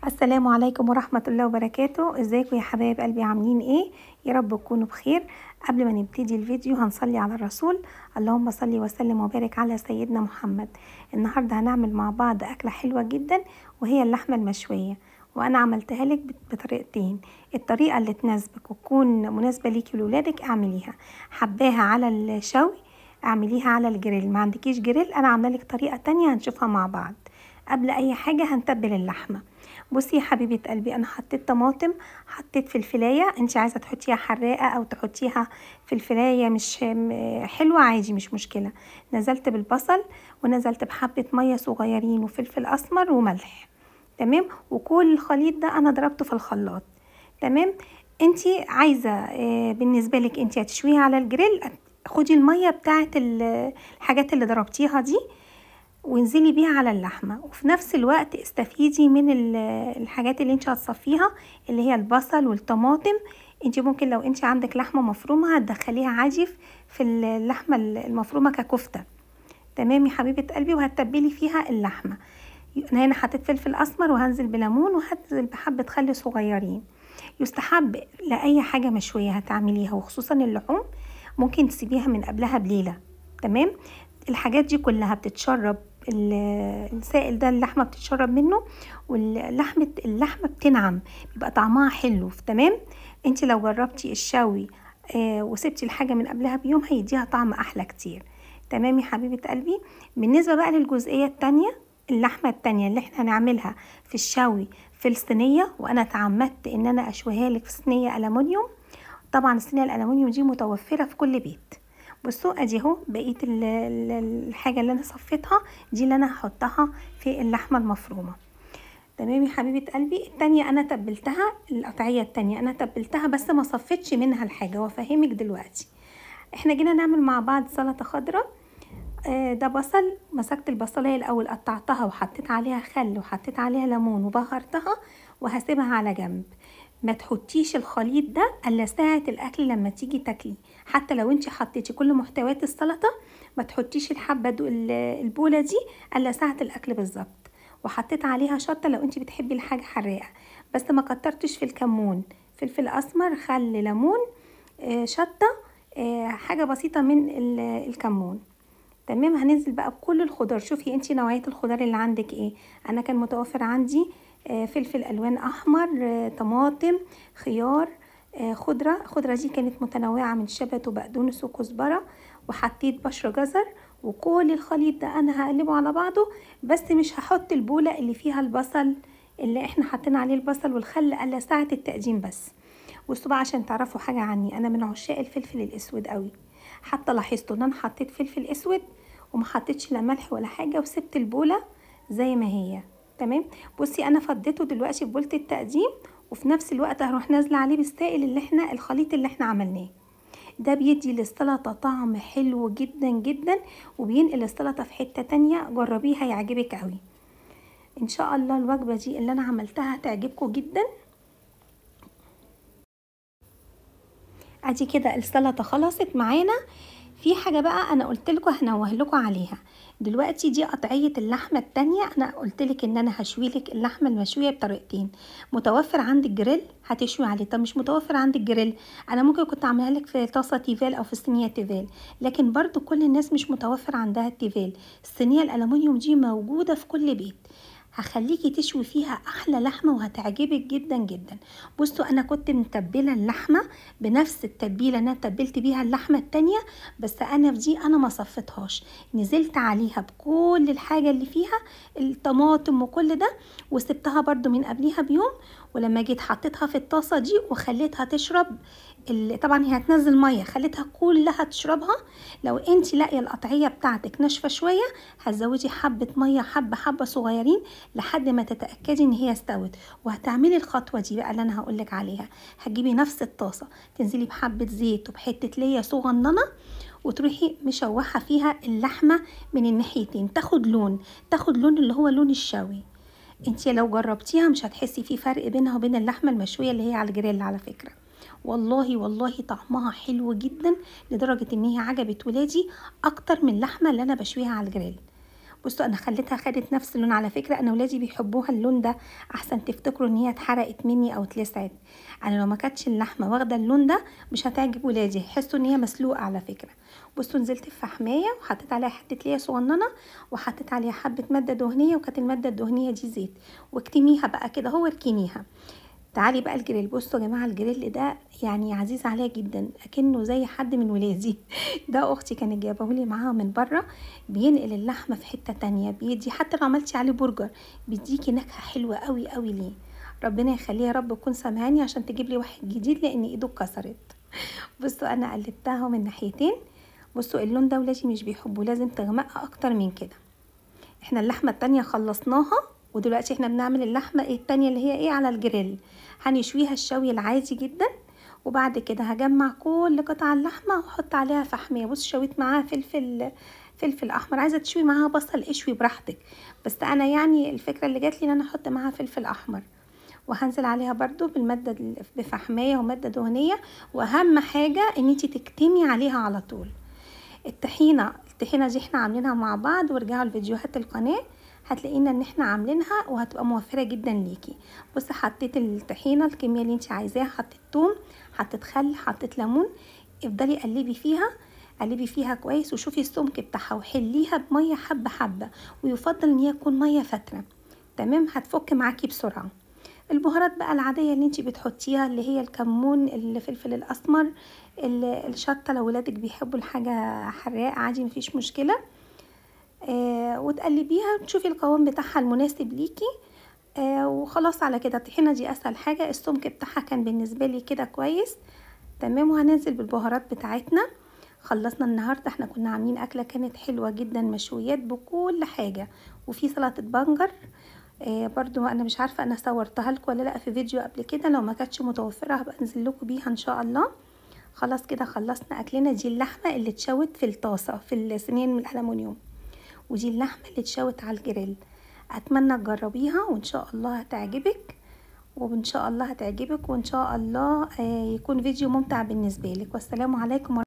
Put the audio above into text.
السلام عليكم ورحمة الله وبركاته. ازيكم يا حبايب قلبي؟ عاملين ايه؟ يا رب تكونوا بخير. قبل ما نبتدي الفيديو هنصلي على الرسول. اللهم صل وسلم وبارك على سيدنا محمد. النهاردة هنعمل مع بعض أكلة حلوة جدا وهي اللحمة المشوية، وأنا عملتها لك بطريقتين. الطريقة اللي تناسبك وتكون مناسبة ليكي ولولادك اعمليها. حباها على الشوي اعمليها على الجريل، ما عندكيش جريل انا عامله لك طريقة تانية هنشوفها مع بعض. قبل اي حاجة هنتبل اللحمة. بصي يا حبيبه قلبي، انا حطيت طماطم، حطيت فلفلايه، انت عايزه تحطيها حراقه او تحطيها فلفلايه مش حلوه عادي مش مشكله. نزلت بالبصل ونزلت بحبه ميه صغيرين وفلفل اسمر وملح. تمام، وكل الخليط ده انا ضربته في الخلاط. تمام. انت عايزه بالنسبه لك انت هتشويها على الجريل، خدي الميه بتاعه الحاجات اللي ضربتيها دي وانزلي بيها على اللحمة، وفي نفس الوقت استفيدي من الحاجات اللي انت هتصفيها اللي هي البصل والطماطم. انت ممكن لو انت عندك لحمة مفرومة هتدخليها عادي في اللحمة المفرومة ككفتة. تمام يا حبيبة قلبي، وهتتبلي فيها اللحمة. انا هنا حطيت فلفل اسمر وهنزل بليمون وهنزل بحبة خل صغيرين. يستحب لأي حاجة مشوية هتعمليها وخصوصا اللحوم ممكن تسيبيها من قبلها بليلة. تمام. الحاجات دي كلها بتتشرب، السائل ده اللحمة بتتشرب منه، اللحمة بتنعم، بيبقى طعمها حلو. تمام. انت لو جربتي الشوي وسبتي الحاجة من قبلها بيوم هيديها طعم احلى كتير. تمام يا حبيبة قلبي. بالنسبة بقى للجزئية التانية، اللحمة التانية اللي احنا هنعملها في الشوي في الصينية، وانا تعمدت ان انا اشويها لك في صينية ألمونيوم. طبعا الصينية الألمونيوم دي متوفرة في كل بيت. بصوا ادي اهو بقيه الحاجه اللي انا صفيتها دي اللي انا هحطها في اللحمه المفرومه. تمام يا حبيبه قلبي. التانية انا تبلتها، القطعيه التانية انا تبلتها بس ما صفيتش منها الحاجه، وافهمك دلوقتي. احنا جينا نعمل مع بعض سلطه خضراء. ده بصل، مسكت البصلايه الاول قطعتها وحطيت عليها خل وحطيت عليها ليمون وبهرتها وهسيبها على جنب. ما تحطيش الخليط ده الا ساعة الاكل لما تيجي تاكلي. حتى لو انت حطيتي كل محتويات السلطة ما تحطيش البولة دي الا ساعة الاكل بالظبط. وحطيت عليها شطة لو انت بتحبي الحاجة حراقة، بس ما كترتش في الكمون. فلفل اسمر، خل، ليمون، شطة، حاجة بسيطة من الكمون. تمام. هننزل بقى بكل الخضار. شوفي انتي نوعية الخضار اللي عندك ايه. انا كان متوفر عندي فلفل الوان احمر، طماطم، خيار، خضرة دي كانت متنوعة من شبت وبقدونس وكزبرة، وحطيت بشر جزر. وكل الخليط ده انا هقلبه على بعضه، بس مش هحط البولة اللي فيها البصل اللي احنا حطينا عليه البصل والخل الا ساعة التقديم بس. بصوا بقى عشان تعرفوا حاجة عني، انا من عشاق الفلفل الاسود قوي. حتى لاحظتوا ان انا حطيت فلفل اسود وما حطيتش لا ملح ولا حاجه وسبت البوله زي ما هي. تمام. بصي انا فضيته دلوقتي في بوله التقديم، وفي نفس الوقت هروح نازله عليه بالسائل اللي احنا الخليط اللي احنا عملناه. ده بيدي للسلطه طعم حلو جدا جدا، وبينقل السلطه في حته تانية. جربيها يعجبك قوي ان شاء الله. الوجبه دي اللي انا عملتها هتعجبكم جدا. ادي كده السلطه خلصت معانا. في حاجه بقى انا قلت لكم هنوه لكم عليها دلوقتي، دي قطعيه اللحمه التانية. انا قلت لك ان انا هشوي لك اللحمه المشويه بطريقتين. متوفر عندك جريل هتشوي عليه، طب مش متوفر عندك جريل انا ممكن كنت اعملها لك في طاسه تيفال او في صينيه تيفال، لكن برضو كل الناس مش متوفر عندها التيفال. الصينيه الالومنيوم دي موجوده في كل بيت. هخليكي تشوي فيها احلى لحمه وهتعجبك جدا جدا. بصوا انا كنت متبله اللحمه بنفس التتبيله اللي انا تبلت بيها اللحمه التانية، بس انا في دي انا ما صفيتهاش. نزلت عليها بكل الحاجه اللي فيها الطماطم وكل ده، وسبتها برضو من قبليها بيوم. ولما جيت حطيتها في الطاسه دي وخليتها تشرب طبعا هي هتنزل ميه، خليتها كلها تشربها. لو انت لاقيه القطعيه بتاعتك ناشفه شويه هتزودي حبه ميه حبه حبه صغيرين لحد ما تتاكدي ان هي استوت. وهتعملي الخطوه دي بقى اللي انا هقولك عليها. هتجيبي نفس الطاسه تنزلي بحبه زيت وبحته ليا صغننه، وتروحي مشوحه فيها اللحمه من الناحيتين تاخد لون اللي هو لون الشوي. انتي لو جربتيها مش هتحسي في فرق بينها وبين اللحمه المشويه اللي هي على الجريل على فكره. والله طعمها حلو جدا، لدرجه ان هي عجبت ولادي اكتر من اللحمه اللي انا بشويها على الجريل. بصوا انا خليتها خدت نفس اللون. على فكره انا ولادي بيحبوها اللون ده، احسن تفتكروا ان هي اتحرقت مني او اتلسعت. انا لو ما كانتش اللحمه واخده اللون ده مش هتعجب ولادي، هيحسوا ان هي مسلوقه على فكره. بصوا نزلت في فحمايه وحطيت عليها حته ليا صغننه، وحطيت عليها حبه ماده دهنيه، وكانت الماده الدهنيه دي زيت، واكتميها بقى كده هو اركنيها. تعالي بقى الجريل. بصوا يا جماعه الجريل ده يعني عزيز عليا جدا، اكنه زي حد من ولادي. ده اختي كانت جايبهولي معاها من بره، بينقل اللحمه في حته تانية، بيدي حتى لو عملتي عليه برجر بيديكي نكهه حلوه قوي قوي. ليه؟ ربنا يخليها يا رب تكون سامعاني عشان تجيب لي واحد جديد لان ايده اتكسرت. بصوا انا قلبتها من ناحيتين. بصوا اللون ده ولادي مش بيحبوا، لازم تغمقها اكتر من كده. احنا اللحمه التانية خلصناها، ودلوقتي احنا بنعمل اللحمه التانية اللي هي على الجريل. هنشويها الشوي العادي جدا، وبعد كده هجمع كل قطع اللحمه واحط عليها فحميه. بص شويت معاها فلفل احمر، عايزه تشوي معاها بصل اشوي براحتك، بس انا يعني الفكره اللي جات لي ان انا احط معاها فلفل احمر. وهنزل عليها برضو بالماده بفحميه وماده دهنيه، واهم حاجه ان انتي تكتمي عليها على طول. الطحينه دي احنا عاملينها مع بعض، وارجعوا لفيديوهات القناه هتلاقينا ان احنا عاملينها وهتبقى موفره جدا ليكي. بصي حطيت الطحينه الكميه اللي انت عايزاها، حطيت توم، حطيت خل، حطيت ليمون. افضلي قلبي فيها كويس، وشوفي السمك بتاعها، وحليها بميه حبه حبه، ويفضل ان هي تكون ميه فتره. تمام، هتفك معاكي بسرعه. البهارات بقى العاديه اللي انت بتحطيها، اللي هي الكمون، الفلفل الاسمر، الشطه، لو ولادك بيحبوا الحاجه حراقه عادي مفيش مشكله. وتقلبيها وتشوفي القوام بتاعها المناسب ليكي. وخلاص على كده. الطحينه دي اسهل حاجه، السمك بتاعها كان بالنسبه لي كده كويس. تمام، وهننزل بالبهارات بتاعتنا. خلصنا النهارده، احنا كنا عاملين اكله كانت حلوه جدا، مشويات بكل حاجه، وفي سلطه بنجر. برضو انا مش عارفه انا صورتها لكم ولا لا في فيديو قبل كده، لو ما كانتش متوفره هبقى انزل لكم بيها ان شاء الله. خلاص كده خلصنا اكلنا. دي اللحمه اللي اتشوت في الطاسه في الصينيه من الالومنيوم، ودي اللحمه اللي اتشوت على الجريل. اتمنى تجربيها وان شاء الله هتعجبك، وان شاء الله يكون فيديو ممتع بالنسبه لك. والسلام عليكم.